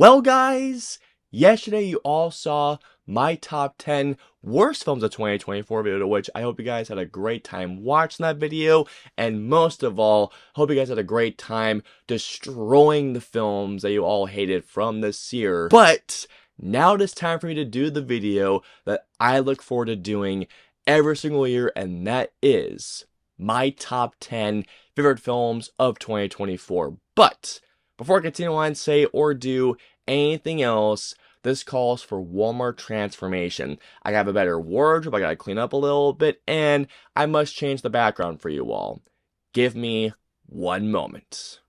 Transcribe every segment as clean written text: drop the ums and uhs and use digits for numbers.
Well, guys, yesterday you all saw my top 10 worst films of 2024 video, which I hope you guys had a great time watching that video, and most of all, hope you guys had a great time destroying the films that you all hated from this year. But now it is time for me to do the video that I look forward to doing every single year, and that is my top 10 favorite films of 2024. But before I continue on, say or do anything else, this calls for one more transformation. I have a better wardrobe, I gotta clean up a little bit, and I must change the background for you all. Give me one moment.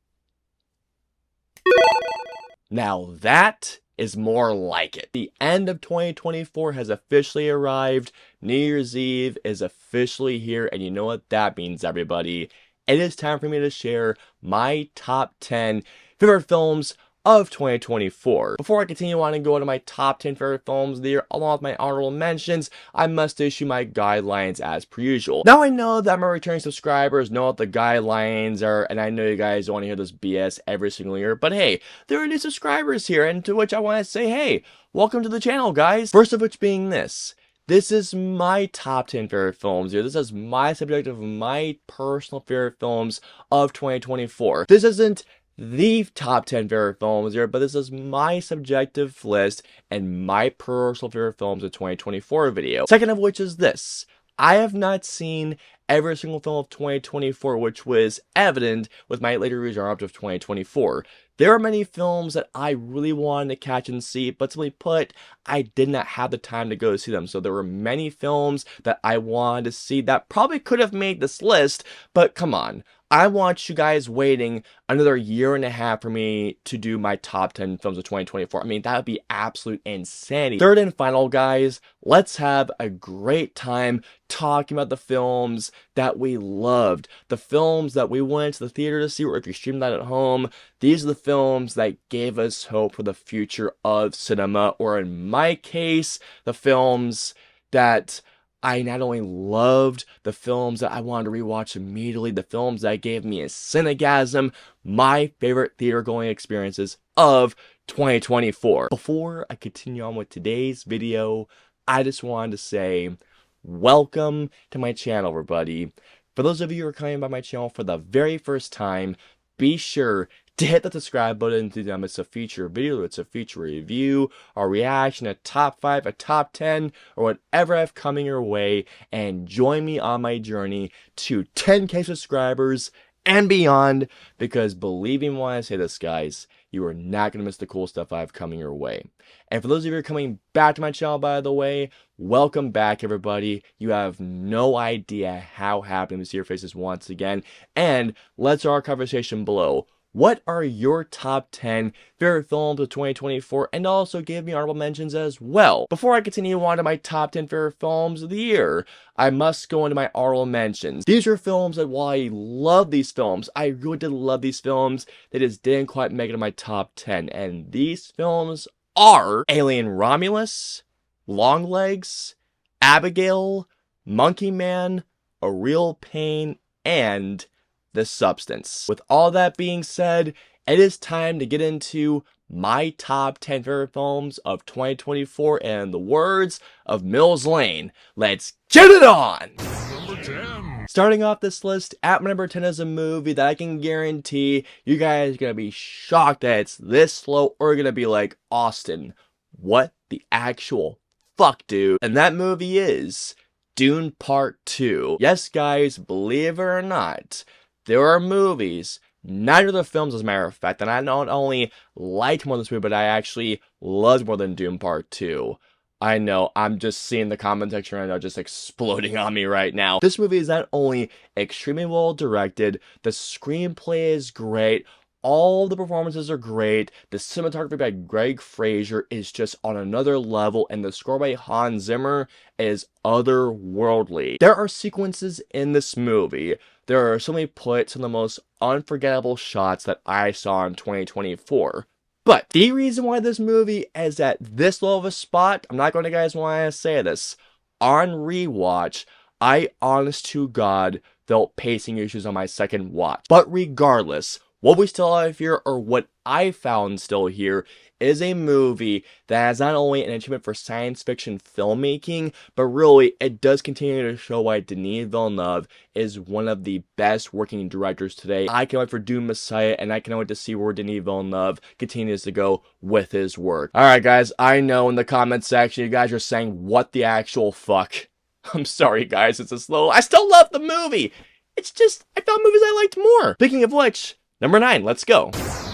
Now that is more like it. The end of 2024 has officially arrived. New Year's Eve is officially here, and you know what that means, everybody. It is time for me to share my top 10 favorite films of 2024. Before I continue on and go into my top 10 favorite films of the year, along with my honorable mentions, I must issue my guidelines as per usual. Now I know that my returning subscribers know what the guidelines are, and I know you guys don't want to hear this BS every single year, but hey, there are new subscribers here, and to which I want to say, hey, welcome to the channel, guys. First of which being this. This is my top 10 favorite films here. This is my subjective, my personal favorite films of 2024. This isn't the top 10 favorite films here, but this is my subjective list and my personal favorite films of 2024 video. Second of which is this. I have not seen every single film of 2024, which was evident with my later reviews of 2024. There are many films that I really wanted to catch and see, but simply put, I did not have the time to go see them. So there were many films that I wanted to see that probably could have made this list, but come on. I want you guys waiting another year and a half for me to do my top 10 films of 2024. I mean, that would be absolute insanity. Third and final, guys, let's have a great time talking about the films that we loved. The films that we went to the theater to see, or if you streamed that at home, these are the films that gave us hope for the future of cinema, or in my case, the films that I not only loved, the films that I wanted to rewatch immediately, the films that gave me a cinegasm, my favorite theater-going experiences of 2024. Before I continue on with today's video, I just wanted to say, welcome to my channel, everybody. For those of you who are coming by my channel for the very first time, be sure to hit the subscribe button to them. It's a feature video, it's a feature review, a reaction, a top 5, a top 10, or whatever I have coming your way, and join me on my journey to 10K subscribers and beyond, because believe me when I say this, guys, you are not going to miss the cool stuff I have coming your way. And for those of you who are coming back to my channel, by the way, welcome back, everybody. You have no idea how happy to see your faces once again, and let's start our conversation below. What are your top 10 favorite films of 2024? And also give me honorable mentions as well. Before I continue on to my top 10 favorite films of the year, I must go into my honorable mentions. These are films that while I love these films, I really did love these films, they just didn't quite make it in my top 10. And these films are Alien Romulus, Longlegs, Abigail, Monkey Man, A Real Pain, and The Substance. With all that being said, it is time to get into my top 10 favorite films of 2024, and in the words of Mills Lane, let's get it on! Number 10. Starting off this list, at my number 10 is a movie that I can guarantee you guys are going to be shocked that it's this slow, or going to be like, Austin, what the actual fuck, dude? And that movie is Dune Part 2. Yes, guys, believe it or not, there are movies, neither of the films as a matter of fact, that I not only liked more than this movie, but I actually loved more than Dune Part 2. I know, I'm just seeing the comment section right now just exploding on me right now. This movie is not only extremely well directed, the screenplay is great, all the performances are great, the cinematography by Greg Fraser is just on another level, and the score by Hans Zimmer is otherworldly. There are sequences in this movie, there are simply put some of the most unforgettable shots that I saw in 2024. But the reason why this movie is at this low of a spot, I'm not going to guys want to say this, on rewatch, I honest to God felt pacing issues on my second watch. But regardless, What we still have here, or what I found still here, is a movie that has not only an achievement for science fiction filmmaking, but really it does continue to show why Denis Villeneuve is one of the best working directors today. I can't wait for Dune Messiah, and I can't wait to see where Denis Villeneuve continues to go with his work. Alright guys, I know in the comment section you guys are saying, what the actual fuck? I'm sorry guys, it's a slow. I still love the movie! It's just, I found movies I liked more. Speaking of which, number 9, let's go.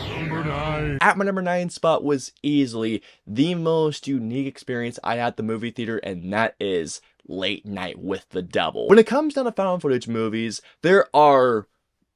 Number 9. At my number 9 spot was easily the most unique experience I had at the movie theater, and that is Late Night with the Devil. When it comes down to found footage movies, there are,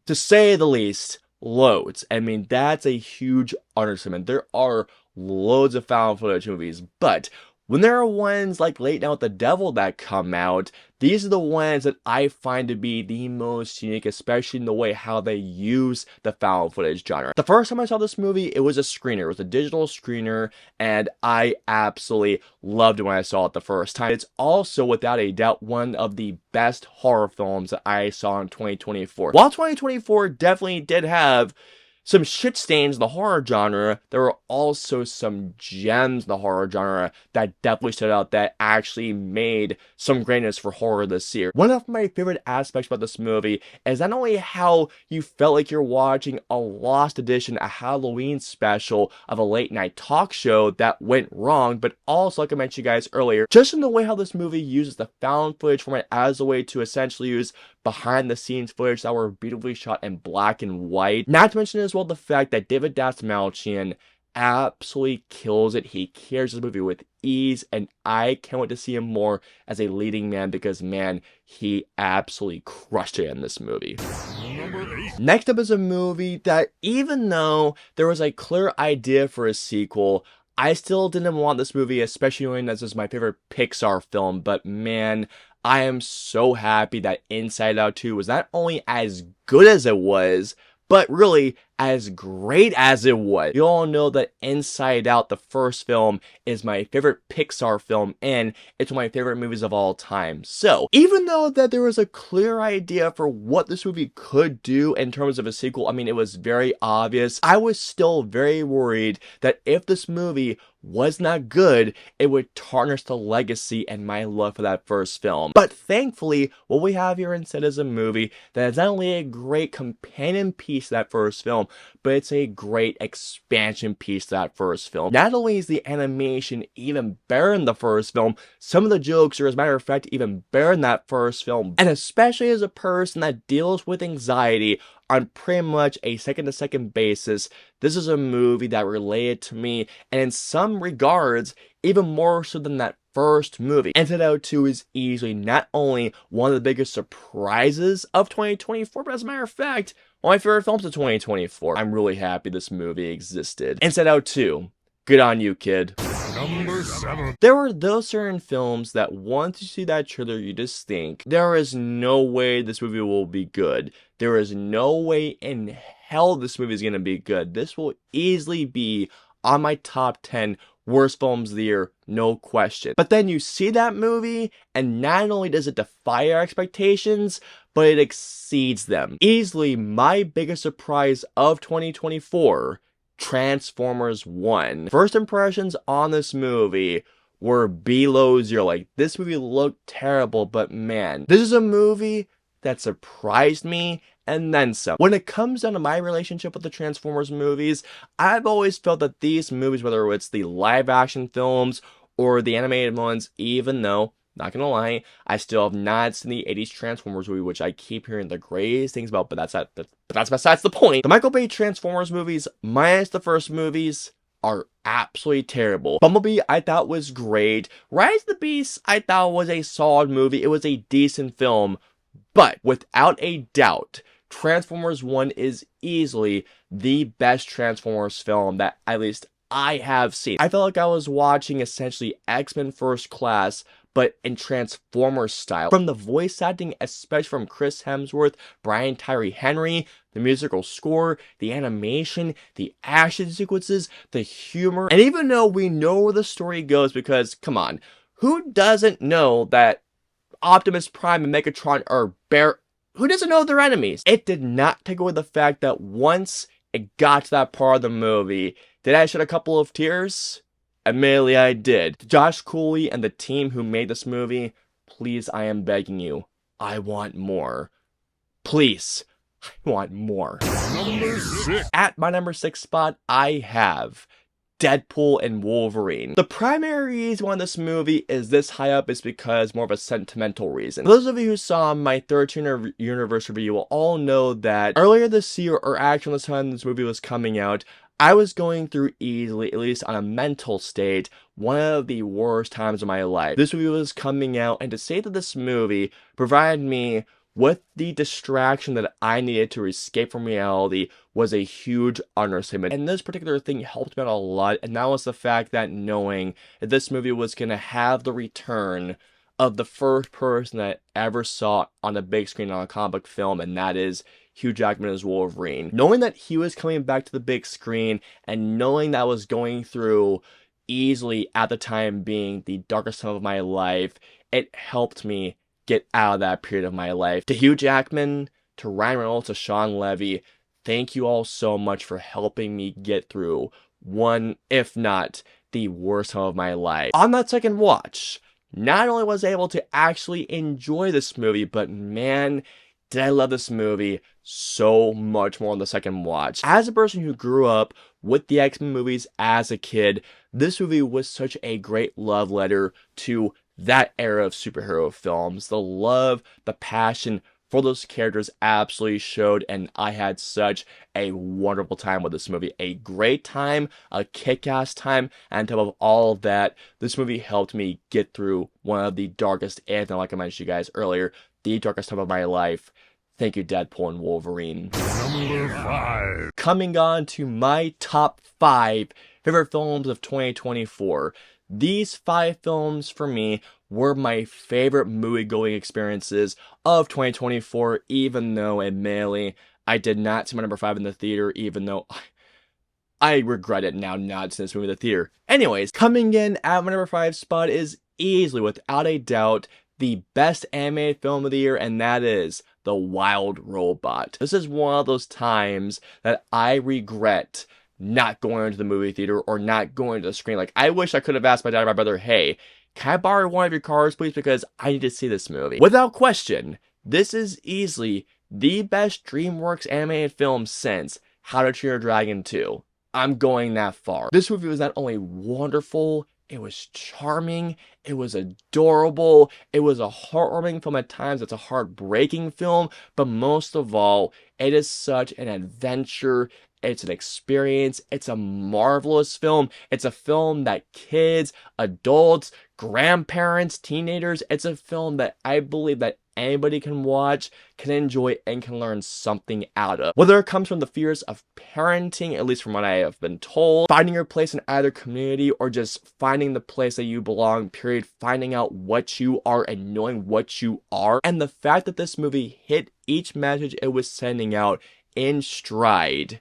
to say the least, loads. I mean, that's a huge understatement. There are loads of found footage movies, but when there are ones like Late Night with the Devil that come out, these are the ones that I find to be the most unique, especially in the way how they use the found footage genre. The first time I saw this movie, it was a screener. It was a digital screener, and I absolutely loved it when I saw it the first time. It's also, without a doubt, one of the best horror films that I saw in 2024. While 2024 definitely did have some shit stains in the horror genre, there were also some gems in the horror genre that definitely stood out, that actually made some greatness for horror this year. One of my favorite aspects about this movie is not only how you felt like you're watching a lost edition, a Halloween special of a late night talk show that went wrong, but also, like I mentioned guys earlier, just in the way how this movie uses the found footage format as a way to essentially use behind the scenes footage that were beautifully shot in black and white. Not to mention as well the fact that David Dastmalchian absolutely kills it. He carries this movie with ease, and I can't wait to see him more as a leading man, because man, he absolutely crushed it in this movie. Number 8. Next up is a movie that, even though there was a clear idea for a sequel, I still didn't want this movie, especially when this is my favorite Pixar film, but man, I am so happy that Inside Out 2 was not only as good as it was, but really as great as it was. You all know that Inside Out, the first film, is my favorite Pixar film, and it's one of my favorite movies of all time. So, even though that there was a clear idea for what this movie could do in terms of a sequel, I mean, it was very obvious, I was still very worried that if this movie was not good, it would tarnish the legacy and my love for that first film. But thankfully, what we have here instead is a movie that is not only a great companion piece to that first film, but it's a great expansion piece to that first film. Not only is the animation even better in the first film, some of the jokes are, as a matter of fact, even better in that first film. And especially as a person that deals with anxiety on pretty much a second-to-second basis, this is a movie that related to me, and in some regards, even more so than that first movie. Inside Out 2 is easily not only one of the biggest surprises of 2024, but as a matter of fact, one of my favorite films of 2024. I'm really happy this movie existed. Inside Out 2, good on you, kid. Number 7. There are those certain films that once you see that trailer, you just think, there is no way this movie will be good. There is no way in hell this movie is going to be good. This will easily be on my top 10 worst films of the year, no question. But then you see that movie, and not only does it defy your expectations, but it exceeds them. Easily my biggest surprise of 2024, Transformers 1. First impressions on this movie were below zero. Like, this movie looked terrible, but man, this is a movie that surprised me and then some. When it comes down to my relationship with the Transformers movies, I've always felt that these movies, whether it's the live action films or the animated ones, even though, not gonna lie, I still have not seen the 80s Transformers movie, which I keep hearing the greatest things about, but that's besides the point. The Michael Bay Transformers movies, minus the first movies, are absolutely terrible. Bumblebee, I thought was great. Rise of the Beasts, I thought was a solid movie. It was a decent film, but without a doubt, Transformers 1 is easily the best Transformers film that at least I have seen. I felt like I was watching essentially X-Men First Class, but in Transformers style. From the voice acting, especially from Chris Hemsworth, Brian Tyree Henry, the musical score, the animation, the action sequences, the humor, and even though we know where the story goes, because, come on, who doesn't know that Optimus Prime and Megatron are who doesn't know they're enemies? It did not take away the fact that once it got to that part of the movie. Did I shed a couple of tears? Admittedly, I did. Josh Cooley and the team who made this movie, please, I am begging you, I want more. Please, I want more. Number 6. At my number 6 spot, I have Deadpool and Wolverine. The primary reason why this movie is this high up is because more of a sentimental reason. Those of you who saw my 13th anniversary video will all know that earlier this year, or actually the time this movie was coming out, I was going through easily, at least on a mental state, one of the worst times of my life. This movie was coming out, and to say that this movie provided me with the distraction that I needed to escape from reality was a huge understatement. And this particular thing helped me out a lot, and that was the fact that knowing that this movie was going to have the return of the first person that I ever saw on a big screen on a comic book film, and that is Hugh Jackman as Wolverine. Knowing that he was coming back to the big screen, and knowing that I was going through easily at the time being the darkest time of my life, it helped me get out of that period of my life. To Hugh Jackman, to Ryan Reynolds, to Sean Levy, thank you all so much for helping me get through one, if not the worst time of my life. On that second watch, not only was I able to actually enjoy this movie, but man, did I love this movie so much more on the second watch. As a person who grew up with the X-Men movies as a kid, this movie was such a great love letter to that era of superhero films. The love, the passion for those characters absolutely showed, and I had such a wonderful time with this movie. A great time, a kick-ass time, and on top of all of that, this movie helped me get through one of the darkest, and like I mentioned to you guys earlier, the darkest time of my life. Thank you, Deadpool and Wolverine. Number 5. Coming on to my top 5 favorite films of 2024. These 5 films for me were my favorite movie-going experiences of 2024, even though, admittedly, I did not see my number 5 in the theater, even though I regret it now not seeing this movie in the theater. Anyways, coming in at my number 5 spot is easily, without a doubt, the best animated film of the year, and that is The Wild Robot. This is one of those times that I regret not going to the movie theater or not going to the screen. Like, I wish I could have asked my dad or my brother, hey, can I borrow one of your cars, please? Because I need to see this movie. Without question, this is easily the best DreamWorks animated film since How to Train Your Dragon 2. I'm going that far. This movie was not only wonderful, it was charming, it was adorable, it was a heartwarming film at times, it's a heartbreaking film, but most of all, it is such an adventure. It's an experience. It's a marvelous film. It's a film that kids, adults, grandparents, teenagers, it's a film that I believe that anybody can watch, can enjoy, and can learn something out of. Whether it comes from the fears of parenting, at least from what I have been told, finding your place in either community, or just finding the place that you belong, period, finding out what you are and knowing what you are. And the fact that this movie hit each message it was sending out in stride.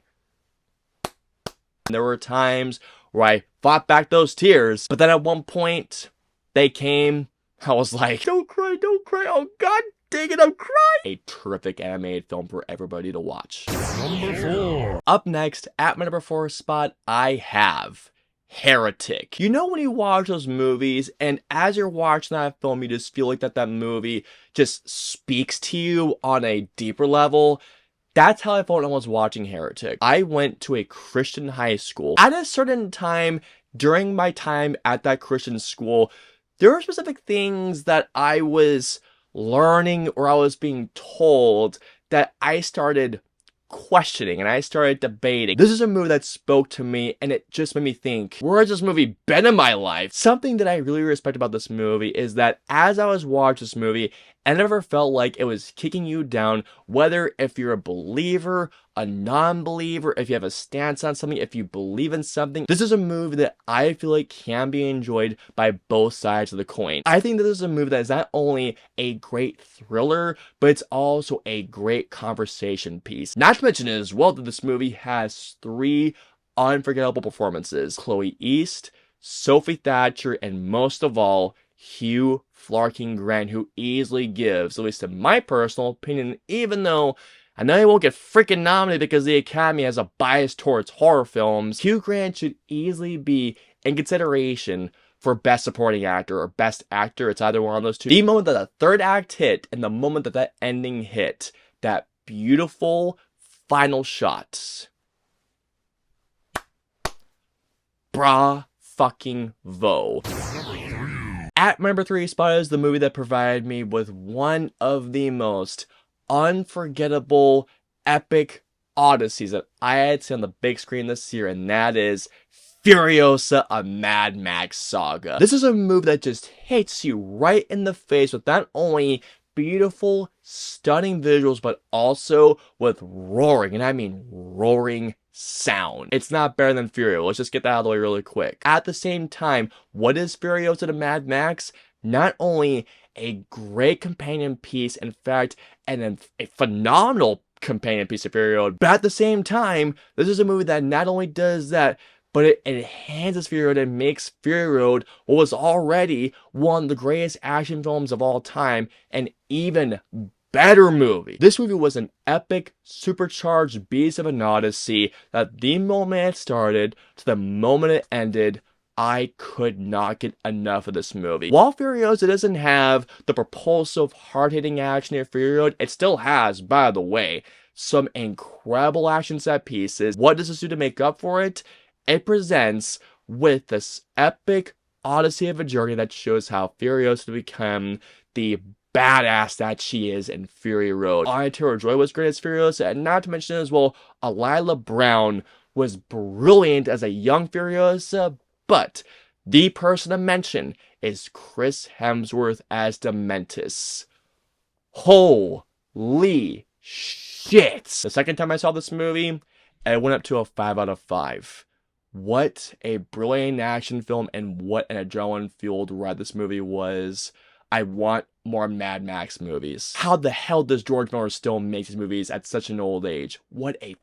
There were times where I fought back those tears, but then at one point, they came. I was like, don't cry, oh god dang it, I'm crying! A terrific animated film for everybody to watch. Number 4. Up next, at my number 4 spot, I have Heretic. You know when you watch those movies, and as you're watching that film, you just feel like that movie just speaks to you on a deeper level? That's how I felt when I was watching Heretic. I went to a Christian high school. At a certain time during my time at that Christian school, there were specific things that I was learning or I was being told that I started questioning and I started debating. This is a movie that spoke to me, and it just made me think, where has this movie been in my life? Something that I really respect about this movie is that as I was watching this movie, I never felt like it was kicking you down, whether if you're a believer, a non-believer, if you have a stance on something, if you believe in something. This is a movie that I feel like can be enjoyed by both sides of the coin. I think that this is a movie that is not only a great thriller, but it's also a great conversation piece. Not to mention as well that this movie has 3 unforgettable performances. Chloe East, Sophie Thatcher, and most of all, Hugh Flarkin Grant, who easily gives, at least in my personal opinion, even though I know he won't get freaking nominated because the Academy has a bias towards horror films. Hugh Grant should easily be in consideration for Best Supporting Actor or Best Actor. It's either one of those two. The moment that the third act hit and the moment that that ending hit, that beautiful final shot. Bra fucking vo. At number 3 spot is the movie that provided me with one of the most unforgettable epic odysseys that I had seen on the big screen this year, and that is Furiosa, a Mad Max saga. This is a movie that just hits you right in the face with not only beautiful, stunning visuals, but also with roaring, and I mean roaring sound. It's not better than Furio. Let's just get that out of the way really quick. At the same time, what is Furiosa to Mad Max? Not only a great companion piece, in fact, and a phenomenal companion piece of Fury Road, but at the same time, this is a movie that not only does that, but it enhances Fury Road and makes Fury Road what was already one of the greatest action films of all time an even better movie. This movie was an epic, supercharged beast of an odyssey that the moment it started to the moment it ended, I could not get enough of this movie. While Furiosa doesn't have the propulsive, hard-hitting action of Fury Road, it still has, by the way, some incredible action set pieces. What does this do to make up for it? It presents with this epic odyssey of a journey that shows how Furiosa become the badass that she is in Fury Road. Anya Taylor-Joy was great as Furiosa, and not to mention as well, Alila Brown was brilliant as a young Furiosa, but the person to mention is Chris Hemsworth as Dementis. Holy shit! The second time I saw this movie, it went up to a 5 out of 5. What a brilliant action film and what an adrenaline-fueled ride this movie was. I want more Mad Max movies. How the hell does George Miller still make these movies at such an old age? What a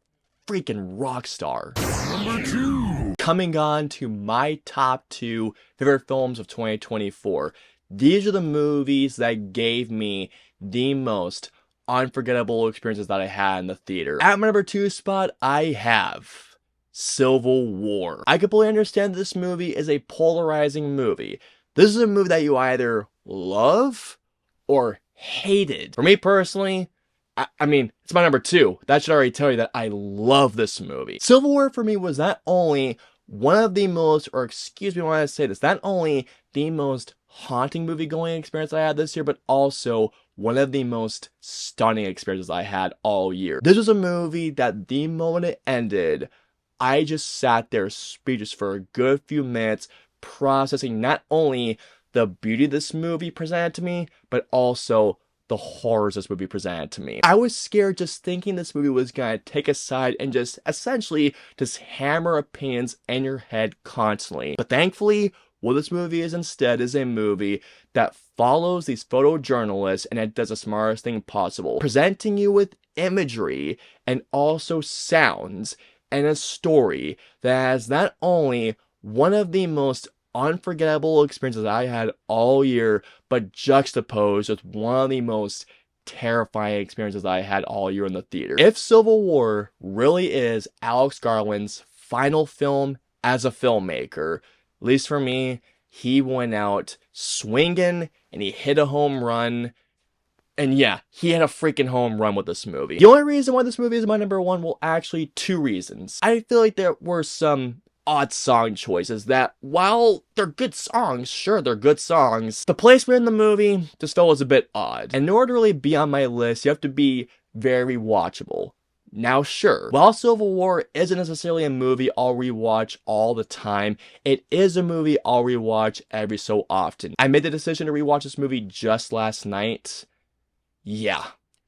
freaking rock star. Number 2. Coming on to my top 2 favorite films of 2024. These are the movies that gave me the most unforgettable experiences that I had in the theater. At my number 2 spot, I have Civil War. I completely understand that this movie is a polarizing movie. This is a movie that you either love or hated. For me personally, I mean, it's my number 2. That should already tell you that I love this movie. Civil War for me was not only one of the most, or excuse me when I say this, not only the most haunting movie-going experience I had this year, but also one of the most stunning experiences I had all year. This was a movie that the moment it ended, I just sat there speechless for a good few minutes, processing not only the beauty this movie presented to me, but also the horrors this movie presented to me. I was scared just thinking this movie was gonna take a side and just essentially just hammer opinions in your head constantly. But thankfully, what this movie is instead is a movie that follows these photojournalists, and it does the smartest thing possible, presenting you with imagery and also sounds and a story that has not only one of the most unforgettable experiences I had all year, but juxtaposed with one of the most terrifying experiences I had all year in the theater. If Civil War really is Alex Garland's final film as a filmmaker, at least for me, he went out swinging and he hit a home run. And yeah, he had a freaking home run with this movie. The only reason why this movie is my number 1, well, actually 2 reasons. I feel like there were some odd song choices that, while they're good songs, sure, they're good songs, the placement in the movie just felt was a bit odd. And in order to really be on my list, you have to be very watchable. Now sure, while Civil War isn't necessarily a movie I'll rewatch all the time, it is a movie I'll rewatch every so often. I made the decision to rewatch this movie just last night. Yeah,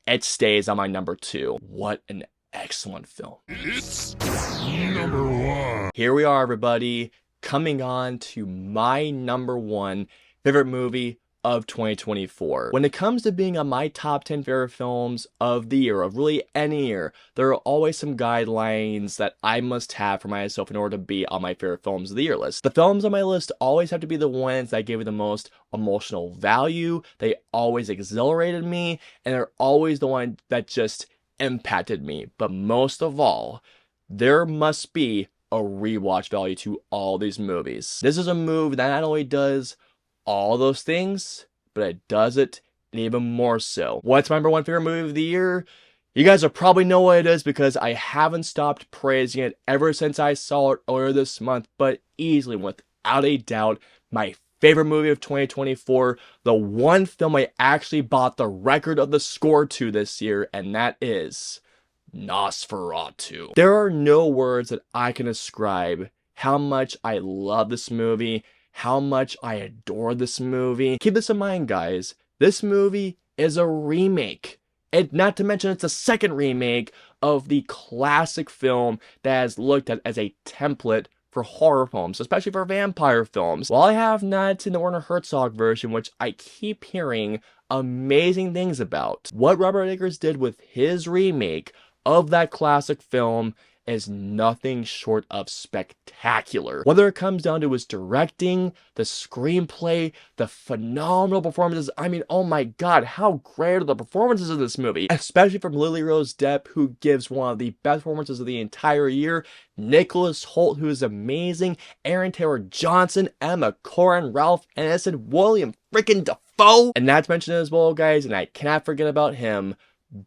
it stays on my number 2. What an excellent film. It's number 1. Here we are, everybody, coming on to my number 1 favorite movie of 2024. When it comes to being on my top 10 favorite films of the year, of really any year, there are always some guidelines that I must have for myself in order to be on my favorite films of the year list. The films on my list always have to be the ones that gave me the most emotional value, they always exhilarated me, and they're always the one that just impacted me. But most of all, there must be a rewatch value to all these movies. This is a movie that not only does all those things, but it does it even more so. What's my number one favorite movie of the year? You guys will probably know what it is because I haven't stopped praising it ever since I saw it earlier this month, but easily, without a doubt, my favorite movie of 2024, the one film I actually bought the record of the score to this year, and that is Nasfatu. There are no words that I can describe how much I love this movie, how much I adore this movie. Keep this in mind, guys. This movie is a remake. And not to mention it's a second remake of the classic film that is looked at as a template for horror films, especially for vampire films. While I have not seen the Werner Herzog version, which I keep hearing amazing things about, what Robert Eggers did with his remake of that classic film is nothing short of spectacular. Whether it comes down to his directing, the screenplay, the phenomenal performances. I mean, oh my god, how great are the performances in this movie? Especially from Lily Rose Depp, who gives one of the best performances of the entire year. Nicholas Hoult, who is amazing. Aaron Taylor Johnson, Emma Corrin, Ralph Ineson, William freaking Dafoe. And not to mention as well, guys, and I cannot forget about him,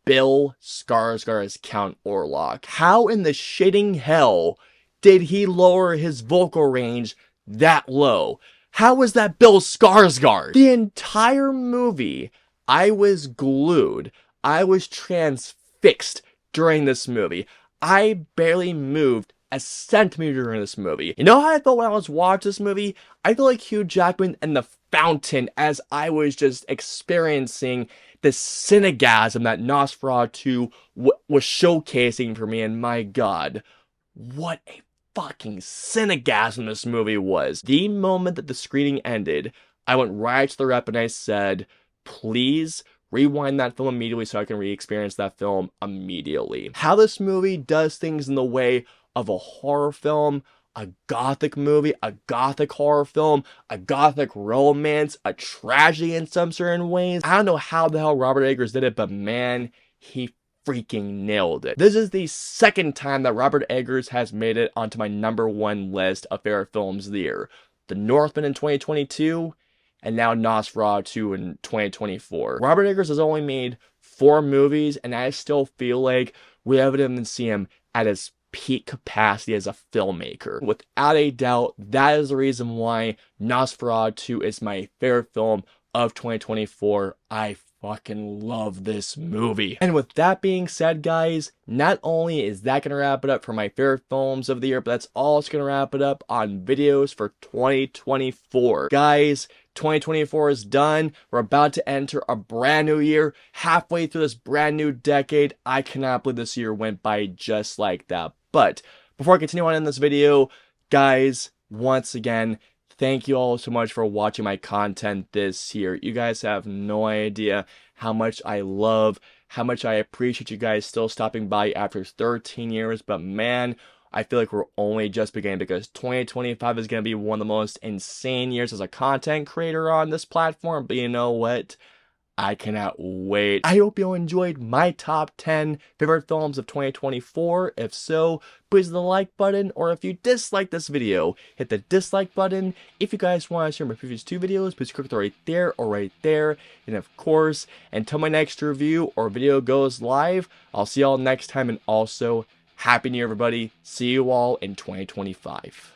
Bill Skarsgård as Count Orlok. How in the shitting hell did he lower his vocal range that low? How was that Bill Skarsgård? The entire movie, I was glued. I was transfixed during this movie. I barely moved a centimeter during this movie. You know how I felt when I was watching this movie? I felt like Hugh Jackman in The Fountain as I was just experiencing the cinegasm that Nosferatu was showcasing for me, and my god, what a fucking cinegasm this movie was. The moment that the screening ended, I went right to the rep and I said, please rewind that film immediately so I can re-experience that film immediately. How this movie does things in the way of a horror film, a gothic movie, a gothic horror film, a gothic romance, a tragedy in some certain ways. I don't know how the hell Robert Eggers did it, but man, he freaking nailed it. This is the second time that Robert Eggers has made it onto my number one list of favorite films of the year. The Northman in 2022, and now Nosferatu in 2024. Robert Eggers has only made 4 movies, and I still feel like we haven't even seen him at his peak capacity as a filmmaker. Without a doubt, that is the reason why Nosferatu is my favorite film of 2024. I fucking love this movie. And with that being said, guys, not only is that gonna wrap it up for my favorite films of the year, but that's also gonna wrap it up on videos for 2024. Guys, 2024 is done. We're about to enter a brand new year. Halfway through this brand new decade. I cannot believe this year went by just like that. But before I continue on in this video, guys, once again, thank you all so much for watching my content this year. You guys have no idea how much I love, how much I appreciate you guys still stopping by after 13 years. But man, I feel like we're only just beginning, because 2025 is going to be one of the most insane years as a content creator on this platform. But you know what? I cannot wait. I hope you enjoyed my top 10 favorite films of 2024. If so, please hit the like button, or if you dislike this video, hit the dislike button. If you guys want to see my previous 2 videos, please click right there or right there. And of course, until my next review or video goes live, I'll see y'all next time, and also, Happy New Year, everybody. See you all in 2025.